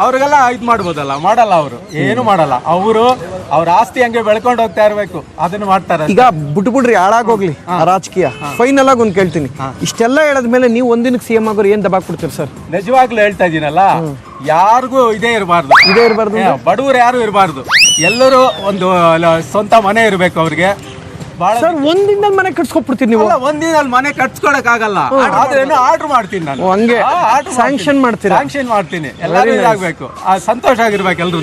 ಅವ್ರಿಗೆಲ್ಲ ಇದು ಮಾಡ್ಬೋದಲ್ಲ. ಮಾಡಲ್ಲ, ಅವರು ಏನು ಮಾಡಲ್ಲ. ಅವರು ಅವ್ರ ಆಸ್ತಿ ಹಂಗೆ ಬೆಳ್ಕೊಂಡು ಹೋಗ್ತಾ ಇರ್ಬೇಕು, ಅದನ್ನ ಮಾಡ್ತಾರೆ. ಈಗ ಬಿಟ್ಬಿಡ್ರಿ, ಹಾಳಾಗೋಗ್ಲಿ ಆ ರಾಜಕೀಯ. ಫೈನಲ್ ಆಗಿ ಒಂದು ಕೇಳ್ತೀನಿ, ಇಷ್ಟೆಲ್ಲ ಹೇಳದ್ಮೇಲೆ ನೀವು ಒಂದಿನಕ್ಕೆ CM ಆಗೋರು ಏನ್ ದಬಾಕ್ ಕೊಡ್ತೀರಿ ಸರ್? ನಿಜವಾಗ್ಲೂ ಹೇಳ್ತಾ ಇದೀನಲ್ಲ, ಯಾರಿಗೂ ಇದೇ ಇರಬಾರ್ದು, ಬಡವರು ಯಾರು ಇರಬಾರ್ದು. ಎಲ್ಲರೂ ಒಂದು ಸ್ವಂತ ಮನೆ ಇರಬೇಕು ಅವ್ರಿಗೆ. ಸರ್, ಒಂದಿನದಲ್ಲಿ ಮನೆ ಕಟ್ಸ್ಕೊಟ್ಬಿಡ್ತೀರಿ ನೀವು? ಒಂದಿನಲ್ಲಿ ಮನೆ ಕಟ್ಸ್ಕೊಳಕ್ ಆಗಲ್ಲ, ಆದ್ರೇನು ಆರ್ಡರ್ ಮಾಡ್ತೀನಿ ನಾನು. ಹಂಗೆ ಸ್ಯಾಂಕ್ಷನ್ ಮಾಡ್ತೀರಾ? ಸ್ಯಾಂಕ್ಷನ್ ಮಾಡ್ತೀನಿ. ಎಲ್ಲರೂ ಇದಾಗಬೇಕು, ಸಂತೋಷ ಆಗಿರ್ಬೇಕು ಎಲ್ರು.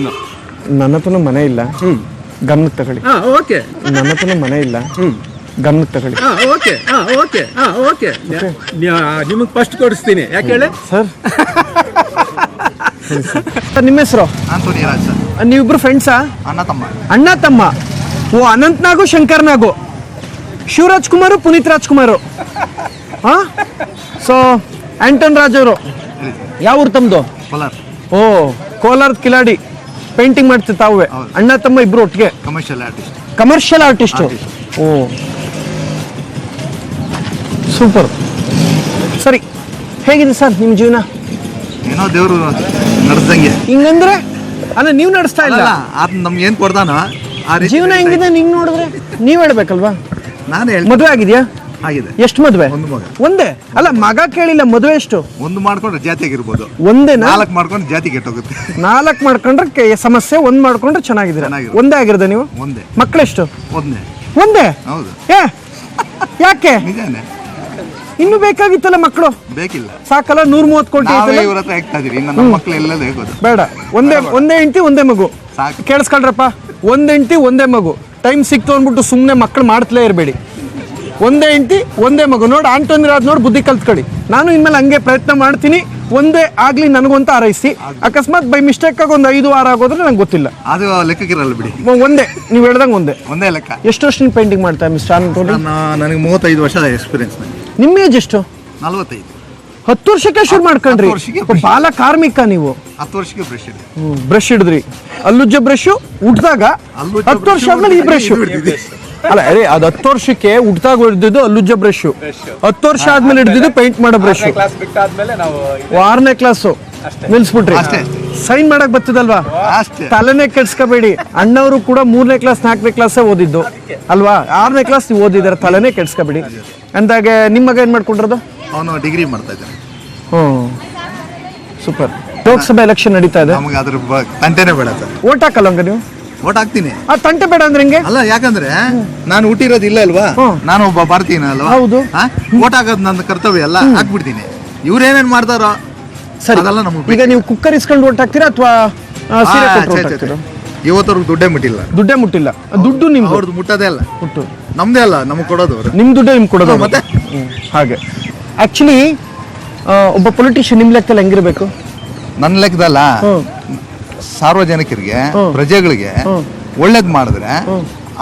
ನನ್ನ ಹತ್ರನೂ ಮನೆ ಇಲ್ಲ, ಗಮನಕ್ಕೆ ತಗೊಳ್ಳಿ. ಓಕೆ. ನನ್ನ ಹತ್ರನೂ ಮನೆ ಇಲ್ಲ, ಗಮನಕ್ಕೆ ತಗೊಳ್ಳಿ. ಓಕೆ ಓಕೆ ಓಕೆ, ನಿಮಗೆ ಫಸ್ಟ್ ಕೊಡಿಸ್ತೀನಿ. ಯಾಕೆ ಹೇಳಿ ಸರ್? ಸರ್, ನಿಮ್ಮ ಹೆಸರು? ಆಂಟೋನಿ ರಾಜ್ ಸರ್. ನೀವಿಬ್ರು ಫ್ರೆಂಡ್ಸಾ? ಅಣ್ಣ ತಮ್ಮ. ಅಣ್ಣ ತಮ್ಮ. ಓ, ಅನಂತ್ನಾಗು ಶಂಕರ್ನಾಗು, ಶಿವರಾಜ್ ಕುಮಾರು, ಪುನೀತ್ ರಾಜ್ಕುಮಾರು. ಹಾ, ಸೊ ಆಂಟನ್ ರಾಜ್ ಅವರು ಯಾವ ಊರು ತಮ್ಮದು? ಕೋಲಾರ. ಓ, ಕೋಲಾರದ ಕಿಲಾಡಿ. ಪೇಂಟಿಂಗ್ ಮಾಡ್ತೀವಿ ತಾವೇ, ಅಣ್ಣ ತಮ್ಮ ಇಬ್ರು ಒಟ್ಟಿಗೆ? Commercial artist. Commercial artist. ಓ, ಸೂಪರ್. ಸರಿ, ಹೇಗಿದೆ ಸರ್ ನಿಮ್ಮ ಜೀವನ? ಏನೋ ದೇವರು ನಡೆಸ್ದಂಗೆ. ಹಿಂಗಂದ್ರೆ ಅಲ್ಲ, ನೀವು ನಡೆಸ್ತಾ ಇಲ್ಲ, ಆತ ನಮ್ಗೆ ಏನ್ ಕೊಡ್ತಾನೋ ಆ ರೀತಿ ಜೀವನ ಹೆಂಗಿದೆ ನಿಂಗೆ ನೋಡಿದ್ರೆ? ನೀವ್ ಹೇಳ್ಬೇಕಲ್ವಾ? ನಾನು ಹೇಳ್ತೀನಿ. ಮದುವೆ ಆಗಿದ್ಯಾ? ಆಗಿದೆ. ಎಷ್ಟು ಮದುವೆ? ಒಂದು ಮಗ. ಒಂದೇ? ಅಲ್ಲ, ಮಗ ಕೇಳಿಲ್ಲ, ಮದುವೆ ಎಷ್ಟು? ಒಂದು ಮಾಡ್ಕೊಂಡ್ರೆ ಜಾತಿಯಾಗಿರ್ಬೋದು, ಒಂದೇನಾ? 4 ಮಾಡ್ಕೊಂಡ್ರೆ ಜಾತಿ ಕೆಟ್ಟೋಗುತ್ತೆ. 4 ಮಾಡ್ಕೊಂಡ್ರೆ ಸಮಸ್ಯೆ, 1 ಮಾಡ್ಕೊಂಡ್ರೆ ಚೆನ್ನಾಗಿದ್ದೀರಾ? ಚೆನ್ನಾಗಿರೋದು. ಒಂದೇ ಆಗಿರೋದ ನೀವು? ಒಂದೇ. ಮಕ್ಕಳೆಷ್ಟು? ಒಂದೇ. ಒಂದೇ? ಹೌದು. ಯಾಕೆ? ನಿಜಾನೆ. ಇನ್ನು ಬೇಕಾಗಿತ್ತಲ್ಲ ಮಕ್ಕಳು? ಬೇಕಿಲ್ಲ, ಸಾಕಲ್ಲ? 130 ಕೋಟಿ ನಾವೇ ಐತಲ್ಲ? ಇವ್ರ ಹತ್ರ ಆಗ್ತಾ ಇದೀವಿ. ನಮ್ಮ ಮಕ್ಳು ಎಲ್ಲದೇ ಹೇಗೋದು ಬೇಡ. ಒಂದೇ ಹೆಂಡತಿ, ಒಂದೇ ಮಗು. ಸಾಕು. ಕೇಳಿಸ್ಕೊಳ್ರಪ್ಪ, ಒಂದ್ ಹೆಂಡತಿ, ಒಂದೇ ಮಗು. ಟೈಮ್ ಸಿಕ್ತು ಅಂದ್ಬಿಟ್ಟು ಸುಮ್ಮನೆ ಮಕ್ಕಳು ಮಾಡ್ತಲೇ ಇರಬೇಡಿ. ಒಂದೇ ಹೆಂಡತಿ, ಒಂದೇ ಮಗು. ನೋಡಿ, ಆಂಟೋನಿ ರಾಜ್ ನೋಡಿ ಬುದ್ಧಿ ಕಲ್ತ್ಕೊಳ್ಳಿ. ನಾನು ಇನ್ಮೇಲೆ ಹಂಗೆ ಪ್ರಯತ್ನ ಮಾಡ್ತೀನಿ, ಒಂದೇ ಆಗ್ಲಿ ನನಗೊಂತ ಹಾರೈಸಿ. ಅಕಸ್ಮಾತ್ ಬೈ ಮಿಸ್ಟೇಕ್ ಆಗಿ ಒಂದು 5 ವಾರ ಆಗೋದ್ರೆ ನಂಗೆ ಗೊತ್ತಿಲ್ಲ, ಅದು ಲೆಕ್ಕಕ್ಕಿರಲ್ಲ ಬಿಡಿ. ಒಂದೇ, ನೀವು ಹೇಳ್ದಂಗೆ ಒಂದೇ. ಒಂದೇ ಲೆಕ್ಕ. ಎಷ್ಟು ವರ್ಷ ಪೇಂಟಿಂಗ್ ಮಾಡ್ತಾ ಮಿಸ್ಟರ್ ಆಂಟೋನಿ? ನನಗೆ 35 ವರ್ಷದ ಎಕ್ಸ್ಪೀರಿಯನ್ಸ್. ನಿಮ್ಮ ಏಜ್ ಎಷ್ಟು? 45. 10 ವರ್ಷಕ್ಕೆ ಶುರು ಮಾಡ್ಕೊಂಡ್ರಿ? 10 ವರ್ಷಕ್ಕೆ ಬಾಲ ಕಾರ್ಮಿಕ ನೀವು. 10 ವರ್ಷಕ್ಕೆ ಬ್ರಷ್ ಇದೆ. ಬ್ರಷ್ ಹಿಡಿದ್ರಿ? ಅಲ್ಲುಜ್ಜ ಬ್ರಷ್ ಹುಟ್ಟಿದಾಗ 10 ವರ್ಷ ಆದ್ಮೇಲೆ ಈ ಬ್ರಷ್ ಅಲ್ಲ, ಅದೇ ಅದು 10 ವರ್ಷಕ್ಕೆ ಹುಟ್ಟಿದಾಗ ಹಿಡಿದಿದ್ದು ಅಲ್ಲುಜ್ಜ ಬ್ರಷ್, 10 ವರ್ಷ ಆದ್ಮೇಲೆ ಹಿಡಿದಿದ್ದು ಪೇಂಟ್ ಮಾಡೋ ಬ್ರಷ್. ಕ್ಲಾಸ್ ಬಿಟ್ಟಾದ್ಮೇಲೆ ನಾವು 6ನೇ ಕ್ಲಾಸು ನಿಲ್ಸ್ಬಿಟ್ರಿ. ಸೈನ್ ಮಾಡಕ್ ಬರ್ತದಲ್ವಾ? ಅಷ್ಟೇ. ತಲೆನೇ ಕೆಡ್ಸ್ಕೋಬೇಡಿ. ಅಣ್ಣವರು ಕೂಡ 3ನೇ ಕ್ಲಾಸ್ 4ನೇ ಕ್ಲಾಸೇ ಓದಿದ್ದು ಅಲ್ವಾ? 6ನೇ ಕ್ಲಾಸ್ ನೀವು ಓದಿದಾರೆ, ತಲೆನೇ ಕೆಡ್ಸ್ಕೋಬೇಡಿ. ಅಂದಾಗ ನಿಮ್ಮ ಮಗ ಏನ್ ಮಾಡ್ಕೊಂಡಿರೋದು? ಅವನು ಡಿಗ್ರಿ ಮಾಡ್ತಾ ಇದ್ದಾನೆ. ಸೂಪರ್. ಲೋಕಸಭಾ ಎಲೆಕ್ಷನ್ ನಡೀತಾ ಇದೆ, ನಮಗೆ ಅದ್ರ ತಂಟೆನೇ ಬೇಡ ಸರ್. ಓಟ್ ಹಾಕಲ್ಲ ಹಂಗ ನೀವು? ಓಟ್ ಹಾಕ್ತೀನಿ. ಆ ತಂಟೆ ಬೇಡ ಅಂದ್ರೆ ಹೆಂಗೆ? ಅಲ್ಲ, ಯಾಕಂದ್ರೆ ನಾನು ಹುಟ್ಟಿರೋದು ಇಲ್ಲ ಅಲ್ವಾ, ನಾನು ಒಬ್ಬ ಭಾರತೀಯನ ಅಲ್ವಾ. ಹೌದು. ಓಟ್ ಹಾಕೋದು ನನ್ನ ಕರ್ತವ್ಯ ಅಲ್ಲ, ಹಾಕ್ಬಿಡ್ತೀನಿ. ಇವ್ರೇನೇನ್ ಮಾಡ್ತಾರೋ ಸರಿ. ಅದೆಲ್ಲ ನಮಗೆ. ಈಗ ನೀವು ಕುಕ್ಕರ್ ಇಸ್ಕೊಂಡು ಓಟ್ ಹಾಕ್ತೀರಾ ಅಥವಾ ಸೀರೆ ಕೊಟ್ಟು ಓಟ್ ಹಾಕ್ತೀರಾ? ಇವತ್ತವ್ರಿಗೆ ದುಡ್ಡೇ ಮುಟ್ಟಿಲ್ಲ. ದುಡ್ಡೇ ಮುಟ್ಟಿಲ್ಲ. ದುಡ್ಡು ನಿಮ್ದು? ಅವ್ರದ್ದು ಮುಟ್ಟೋದೇ ಅಲ್ಲ, ಮುಟ್ಟು ನಮ್ದೇ ಅಲ್ಲ, ನಮ್ಗೆ ಕೊಡೋದು ಅವರು. ನಿಮ್ ದುಡ್ಡೇ ನಿಮ್ಗೆ ಕೊಡೋದು ಮತ್ತೆ? ಹಾಗೆ. ಆಕ್ಚುಲಿ ಒಬ್ಬ ಪೊಲಿಟಿಷಿಯನ್ ನಿಮ್ ಲೆಕ್ಕದಲ್ಲಿ ಹೆಂಗಿರ್ಬೇಕು? ನನ್ನ ಲೆಕ್ಕದಲ್ಲ, ಸಾರ್ವಜನಿಕರಿಗೆ, ಪ್ರಜೆಗಳಿಗೆ ಒಳ್ಳೇದ್ ಮಾಡಿದ್ರೆ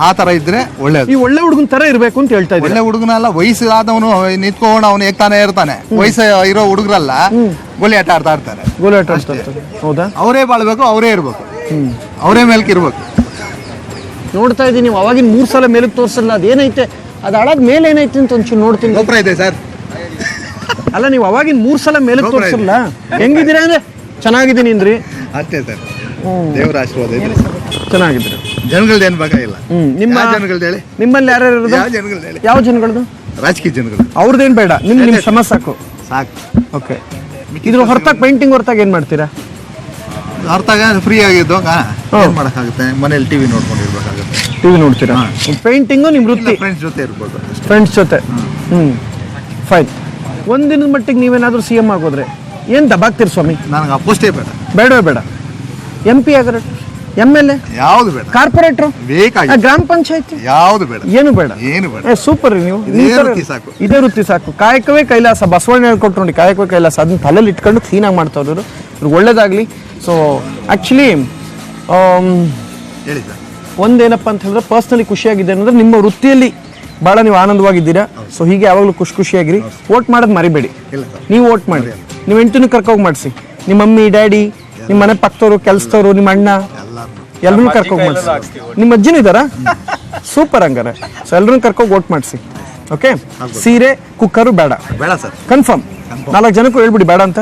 ಆ ತರ ಇದ್ರೆ ಒಳ್ಳೇದು. ಈ ಒಳ್ಳೆ ಹುಡುಗನ ತರ ಇರ್ಬೇಕು ಅಂತ ಹೇಳ್ತಾ ಇದ್ದೀನಿ. ಒಳ್ಳೆ ಹುಡುಗನಲ್ಲ, ವಯಸ್ಸಾದವನು ನಿಂತ್ಕೊಂಡು ಅವನು ಏಕ್ತಾನೆ ಇರ್ತಾನೆ. ವಯಸ್ಸ ಇರೋ ಹುಡುಗರಲ್ಲ, ಗೋಲಿ ಆಟ ಆಡ್ತಾ ಇರ್ತಾರೆ. ಗೋಲಿ ಆಟ ಆಡ್ತಾ ಇರ್ತಾರೆ. ಹೌದಾ? ಅವರೇ ಬಾಳ್ಬೇಕು, ಅವರೇ ಇರ್ಬೇಕು, ಅವರೇ ಮೇಲ್ಕ್ ಇರ್ಬೇಕು. ನೋಡ್ತಾ ಇದ್ದೀನಿ ನೀವು ಅವಾಗಿನ 3 ಸಲ ಮೇಲಕ್ಕೆ ತೋರ್ಸಲ್ಲ. ಅದೇನೈತೆ ಅದು ಹಾಳಾದ ಮೇಲೆ ಏನೈತೆ ಅಂತ ಒಂಚೂರು ನೋಡ್ತೀನಿ. ಗೋಪುರ ಇದೆ ಸರ್. ಅಲ್ಲ, ನೀವು ಅವಾಗಿನ 3 ಸಲ ಮೇಲಕ್ಕೆ ತೋರ್ಸಲ್ಲ. ಹೆಂಗಿದ್ದೀರಾ ಅಂದ್ರೆ ಚೆನ್ನಾಗಿದ್ದೀನಿ ಅಂದ್ರಿ. ಅಷ್ಟೇ ಸರ್, ದೇವರ ಆಶೀರ್ವಾದ ಇದೆ. ಚೆನ್ನಾಗಿದ್ದೀರಿ. ಜನಗಳ್ದು ಏನ್ ಬೇಕಾಗಿಲ್ಲ. ನಿಮ್ಮ ಜನಗಳ್ದು ಹೇಳಿ, ನಿಮ್ಮಲ್ಲಿ ಯಾರ್ಯಾರು ಇರೋದು? ಯಾವ ಜನಗಳ್ದು ಹೇಳಿ? ಯಾವ ಜನಗಳದು? ರಾಜಕೀಯ ಜನಗಳು. ಅವ್ರದ್ದೇನ್ ಬೇಡ, ನಿಮ್ ಶ್ರಮ ಸಾಕು. ಸಾಕು. ಓಕೆ. ಇದ್ರ ಹೊರತಾಗ ಪೇಂಟಿಂಗ್ ಹೊರತಾಗ ಏನ್ ಮಾಡ್ತೀರಾ? ಅರ್ಥಾಗ ಫ್ರೀ ಆಗಿದ್ದಾಗ ಏನ್ ಮಾಡಕ್ಕಾಗುತ್ತೆ, ಮನೇಲಿ ಟಿವಿ ನೋಡ್ಕೊಂಡಿರ್ಬೇಕಾಗುತ್ತೆ. ಟಿವಿ ನೋಡ್ತೀರಾ? ಪೇಂಟಿಂಗು ನಿಮ್ ವೃತ್ತಿ? ಫ್ರೆಂಡ್ಸ್ ಜೊತೆ ಇರ್ಬೋದು. ಫ್ರೆಂಡ್ಸ್ ಜೊತೆ. ಫೈನ್. ಒಂದಿನದ ಮಟ್ಟಿಗೆ ನೀವೇನಾದ್ರೂ CM ಆಗೋದ್ರೆ ಏನ್ ದಬಾಕ್ತೀರಿ ಸ್ವಾಮಿ? ನನಗೆ ಅಪ್ಪೋಸ್ಟೇ ಬೇಡ. ಬೇಡವೇ ಬೇಡ. MP ಆಗಿರೋ, MLA, ಯಾವ್ದು ಬೇಡ. ಕಾರ್ಪೊರೇಟ್ರು, ಬೇಕಾಗಿ, ಗ್ರಾಮ ಪಂಚಾಯತಿ, ಯಾವ್ದು ಬೇಡ. ಏನು ಬೇಡ. ಏನು ಬೇಡ. ಸೂಪರ್. ನೀವು ಇದೇ ವೃತ್ತಿ ಸಾಕು. ಇದೇ ವೃತ್ತಿ ಸಾಕು. ಕಾಯಕವೇ ಕೈಲಾಸ. ಬಸವಣ್ಣ ಹೇಳ್ಕೊಟ್ರು ನೋಡಿ, ಕಾಯಕವೇ ಕೈಲಾಸ. ಅದನ್ನ ತಲೆಯಲ್ಲಿ ಇಟ್ಕೊಂಡು ಕ್ಲೀನಾಗಿ ಮಾಡ್ತಾವ್ರು ಇವ್ರು. ಇವ್ರಿಗೆ ಒಳ್ಳೇದಾಗ್ಲಿ. ಸೊ ಆಕ್ಚುಲಿ ಹೇಳಿ ಸರ್. ಒಂದೇನಪ್ಪ ಅಂತ ಹೇಳಿದ್ರೆ ಪರ್ಸ್ನಲಿ ಖುಷಿಯಾಗಿದೆ ಅನ್ನೋದ್ರೆ ನಿಮ್ಮ ವೃತ್ತಿಯಲ್ಲಿ ಭಾಳ ನೀವು ಆನಂದವಾಗಿದ್ದೀರಾ. ಸೊ ಹೀಗೆ ಯಾವಾಗಲೂ ಖುಷಿಯಾಗಿರಿ. ವೋಟ್ ಮಾಡೋದು ಮರಿಬೇಡಿ. ನೀವು ವೋಟ್ ಮಾಡಿ, ನೀವು ಹೆಂಡತಿನೂ ಕರ್ಕೋಗಿ ಮಾಡಿಸಿ, ನಿಮ್ಮ ಮಮ್ಮಿ ಡ್ಯಾಡಿ, ನಿಮ್ಮ ಮನೆ ಪಕ್ಕದವರು, ಕೆಲಸದವರು, ನಿಮ್ಮ ಅಣ್ಣ ಎಲ್ಲರೂ ಕರ್ಕೋಗಿ ಮಾಡಿಸಿ. ನಿಮ್ಮ ಅಜ್ಜಿನೂ ಇದ್ದಾರಾ? ಸೂಪರ್ ಹಂಗಾರೆ. ಸೊ ಎಲ್ಲರೂ ಕರ್ಕೋಗಿ ವೋಟ್ ಮಾಡಿಸಿ. ಓಕೆ. ಸೀರೆ ಕುಕ್ಕರು ಬೇಡ ಸರ್, ಕನ್ಫರ್ಮ್. 4 ಜನಕ್ಕೂ ಹೇಳ್ಬಿಡಿ ಬೇಡ ಅಂತ.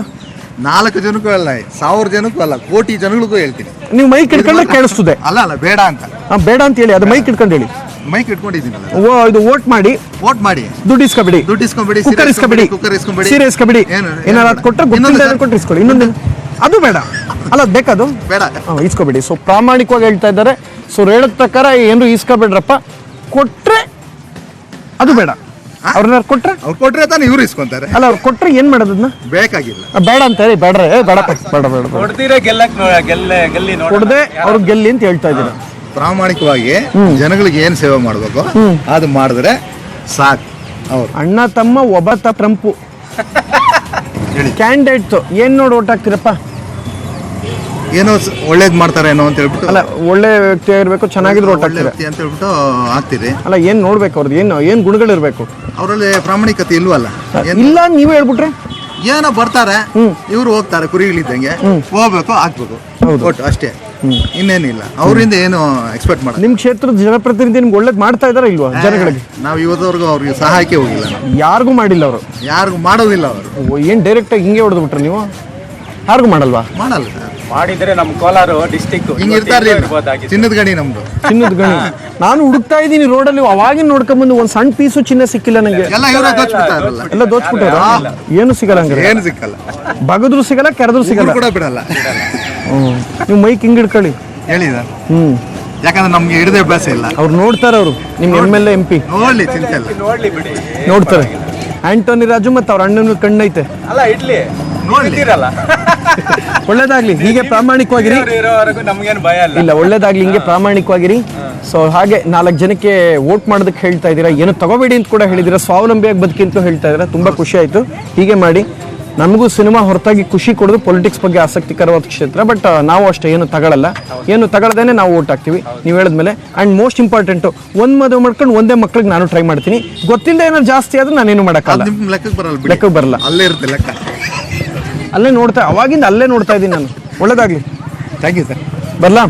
4 ಜನಕ್ಕೂ ಅಲ್ಲ, 1000 ಜನಕ್ಕೂ ಅಲ್ಲ, ಕೋಟಿ ಜನಗಳಿಗೂ ಹೇಳ್ತೀನಿ. ನೀವು ಮೈಕ್ ಇಟ್ಕೊಂಡ್ರೆ ಕೇಳಿಸ್ತದೆ. ಅಲ್ಲ ಬೇಡ ಅಂತ. ಬೇಡ ಅಂತ ಹೇಳಿ, ಅದು ಮೈಕ್ ಇಟ್ಕೊಂಡು ಹೇಳಿ. ಮೈಕ್ ಇಟ್ಕೊಂಡಿದ್ದೀನಲ್ಲ. ಇದು ವೋಟ್ ಮಾಡಿ, ವೋಟ್ ಮಾಡಿ, ದುಡ್ಡು ಇಸ್ಕೊಬಿಡಿ, ಕುಕ್ಕರ್ ಇಸ್ಕೊಬಿಡಿ, ಸೀರೆ ಇಸ್ಕೊಬಿಡಿ. ಏನಾರು ಅದು ಕೊಟ್ಟರೆ ಗೊತ್ತಿಲ್ಲ ಕೊಟ್ಟು ಇಸ್ಕೊಳ್ಳಿ. ಇನ್ನೊಂದು ಅದು ಬೇಡ ಅಲ್ಲ, ಅದು ಬೇಕಾದು ಬೇಡ, ಇಸ್ಕೊಬಿಡಿ. ಸೊ ಪ್ರಾಮಾಣಿಕವಾಗಿ ಹೇಳ್ತಾ ಇದ್ದಾರೆ. ಸೊ ಹೇಳಿದ ಪ್ರಕಾರ ಏನು ಇಸ್ಕೊಬೇಡ್ರಪ್ಪ. ಕೊಟ್ರೆ ಅದು ಬೇಡ. ಅವ್ರನ್ನ ಕೊಟ್ರೆ ಅವ್ರು ಕೊಟ್ರೆ ತಾನೇ ಇವ್ರು ಇಸ್ಕೊಂತಾರೆ. ಅಲ್ಲ, ಅವ್ರು ಕೊಟ್ರೆ ಏನ್ ಮಾಡೋದನ್ನ ಬೇಕಾಗಿಲ್ಲ. ಬೇಡ ಅಂತ ಹೇಳಿ, ಬೇಡ್ರೆ ಬೇಡಪ್ಪ, ಬೇಡ ಬೇಡ ಕೊಡ್ತೀರಾ ಗೆಲ್ಲಿ ಕೊಡದೆ ಅವ್ರು ಗೆಲ್ಲಿ ಅಂತ ಹೇಳ್ತಾ ಇದ್ದೀರಾ. ಪ್ರಾಮಾಣಿಕವಾಗಿ ಜನಗಳಿಗೆ ಏನ್ ಸೇವೆ ಮಾಡ್ಬೇಕು ಅದು ಮಾಡಿದ್ರೆ ಸಾಕು. ಅವ್ರು ಅಣ್ಣ ತಮ್ಮ ಒಬ್ಬ ಟ್ರಂಪು ಕ್ಯಾಂಡಿಡೇಟ್ ಏನ್ ನೋಡಿ ಓಟ್ ಹಾಕ್ತಿರಪ್ಪ? ಏನೋ ಒಳ್ಳೇದ್ ಮಾಡ್ತಾರೇನೋ ಅಂತ ಹೇಳ್ಬಿಟ್ಟು, ಅಲ್ಲ ಒಳ್ಳೆ ವ್ಯಕ್ತಿ ಆಗಿರ್ಬೇಕು, ಚೆನ್ನಾಗಿದ್ರು ಓಟ್ ಒಳ್ಳೆ ಹಾಕ್ತೀರ ವ್ಯಕ್ತಿ ಅಂತ ಹೇಳ್ಬಿಟ್ಟು ಹಾಕ್ತೀರಿ. ಅಲ್ಲ, ಏನ್ ನೋಡ್ಬೇಕು ಅವ್ರದ್ದು, ಏನ್ ಗುಣಗಳಿರ್ಬೇಕು? ಅವರಲ್ಲಿ ಪ್ರಾಮಾಣಿಕತೆ ಇಲ್ವಲ್ಲ. ಇಲ್ಲ ನೀವೇ ಹೇಳ್ಬಿಟ್ರೆ ಏನೋ ಬರ್ತಾರೆ, ಇವ್ರು ಹೋಗ್ತಾರೆ ಕುರಿಗಳಿದ್ದಂಗೆ, ಹೋಗ್ಬೇಕು ಹಾಕ್ಬೇಕು, ಒಟ್ಟು ಅಷ್ಟೇ, ಇನ್ನೇನಿಲ್ಲ. ಅವರಿಂದ ಏನು ಎಕ್ಸ್ಪೆಕ್ಟ್ ಮಾಡ. ನಿಮ್ ಕ್ಷೇತ್ರದ ಜನಪ್ರತಿನಿಧಿ ನಿಮ್ಗೆ ಒಳ್ಳೇದ್ ಮಾಡ್ತಾ ಇದಾರ ಇಲ್ವಾ ಜನಗಳಿಗೆ? ನಾವು ಇವತ್ತವರೆಗೂ ಅವ್ರಿಗೆ ಸಹಾಯಕ್ಕೆ ಹೋಗಿಲ್ಲ. ಯಾರಿಗೂ ಮಾಡಿಲ್ಲ ಅವರು, ಯಾರಿಗೂ ಮಾಡೋದಿಲ್ಲ ಅವರು. ಏನ್ ಡೈರೆಕ್ಟ್ ಆಗಿ ಹಿಂಗೆ ಹೊಡೆದು ಬಿಟ್ರೆ ನೀವು? ಯಾರಿಗೂ ಮಾಡಲ್ವಾ? ಮಾಡಲ್ಲ. ಮಾಡಿದ್ರೆ ನಮ್ಮ ಕೋಲಾರ ಡಿಸ್ಟಿಕ್ ಹಿಂಗೆ ಇರ್ತಾರ್ರಿ, ಚಿನ್ನದ ಗಣಿ ನಮ್ದು. ಚಿನ್ನದ ಗಣಿ. ನಾನು ಹುಡುಕ್ತಾ ಇದ್ದೀನಿ ರೋಡಲ್ಲಿ, ಅವಾಗಿನ ನೋಡ್ಕೊಂಡ್ಬಂದು ಒಂದ್ ಸಣ್ಣ ಪೀಸು ಚಿನ್ನ ಸಿಕ್ಕಿಲ್ಲ ನಂಗೆ. ಎಲ್ಲ ಇವರೇ ದೋಚ್ಬಿಡ್ತಾರಲ್ಲ. ಎಲ್ಲ ದೋಚ್ಬಿಟ್ಟಾರ. ಏನು ಸಿಗಲ್ಲ ಹಂಗಾರೆ? ಏನು ಸಿಕ್ಕಲ್ಲ. ಬಗದ್ರು ಸಿಗಲ್ಲ, ಕೆರೆದ್ರು ಸಿಗಲ್ಲ ಕೂಡ ಬಿಡಲ್ಲ. ನೀವು ಮೈಕ್ ಹಿಂಗ್ ಹಿಡ್ಕೊಳ್ಳಿ. ಹೇಳಿದ ಯಾಕಂದ್ರೆ ನಮ್ಗೆ ಹಿಡಿದೇ ಅಭ್ಯಾಸ ಇಲ್ಲ. ಅವ್ರು ನೋಡ್ತಾರೆ, ಅವರು ನಿಮ್ MLA MP ನೋಡ್ಲಿ, ಚಿಂತೆ ಇಲ್ಲ, ನೋಡ್ಲಿ ಬಿಡಿ, ನೋಡ್ತಾರೆ. ಆಂಟೋನಿ ರಾಜು ಮತ್ತೆ ಅವ್ರ ಅಣ್ಣನ ಕಣ್ಣೈತೆ. ಅಲ್ಲ ಇಡ್ಲಿ ನೋಡ್ಲಿರಲ್ಲ. ಒಳ್ಳೇದಾಗ್ಲಿ, ಹೀಗೆ ಪ್ರಾಮಾಣಿಕವಾಗಿರಿ. ಇರೋವರೆಗೂ ನಮ್ಗೇನು ಭಯ ಇಲ್ಲ. ಇಲ್ಲ, ಒಳ್ಳೇದಾಗ್ಲಿ, ಹಿಂಗೆ ಪ್ರಾಮಾಣಿಕವಾಗಿರಿ. ಸೊ ಹಾಗೆ 4 ಜನಕ್ಕೆ ವೋಟ್ ಮಾಡೋದಕ್ಕೆ ಹೇಳ್ತಾ ಇದ್ದೀರಾ, ಏನು ತಗೋಬೇಡಿ ಅಂತ ಕೂಡ ಹೇಳಿದ್ದೀರಾ, ಸ್ವಾವಲಂಬಿಯಾಗಿ ಬದುಕಿ ಅಂತ ಹೇಳ್ತಾ ಇದ್ದೀರಾ. ತುಂಬಾ ಖುಷಿ ಆಯ್ತು. ಹೀಗೆ ಮಾಡಿ. ನಮಗೂ ಸಿನಿಮಾ ಹೊರತಾಗಿ ಖುಷಿ ಕೊಡೋದು ಪೊಲಿಟಿಕ್ಸ್ ಬಗ್ಗೆ ಆಸಕ್ತಿಕರವಾದ ಕ್ಷೇತ್ರ. ಬಟ್ ನಾವು ಅಷ್ಟೇ ಏನು ತಗೊಳ್ಳಲ್ಲ, ಏನು ತಗೊಳ್ಳದೇನೆ ನಾವು ವೋಟ್ ಹಾಕ್ತೀವಿ ನೀವು ಹೇಳಿದ್ಮೇಲೆ. ಆ್ಯಂಡ್ ಮೋಸ್ಟ್ ಇಂಪಾರ್ಟೆಂಟು, ಒಂದು ಮದುವೆ ಮಾಡ್ಕೊಂಡು ಒಂದೇ ಮಕ್ಳಿಗೆ ನಾನು ಟ್ರೈ ಮಾಡ್ತೀನಿ. ಗೊತ್ತಿಲ್ಲದೆ ಏನಾದ್ರು ಜಾಸ್ತಿ ಆದ್ರೆ ನಾನೇನು ಮಾಡೋಕ್ಕಲ್ಲ, ನಿಮ್ ಲೆಕ್ಕಕ್ಕೆ ಬರಲ್ಲ, ಲೆಕ್ಕಕ್ಕೆ ಬರಲ್ಲ. ಅಲ್ಲೇ ಇರುತ್ತೆ ಲೆಕ್ಕ. ಅಲ್ಲೇ ನೋಡ್ತಾ, ಅವಾಗಿಂದ ಅಲ್ಲೇ ನೋಡ್ತಾ ಇದ್ದೀನಿ ನಾನು. ಒಳ್ಳೇದಾಗ್ಲಿ. Thank you sir. ಬರಲಾ?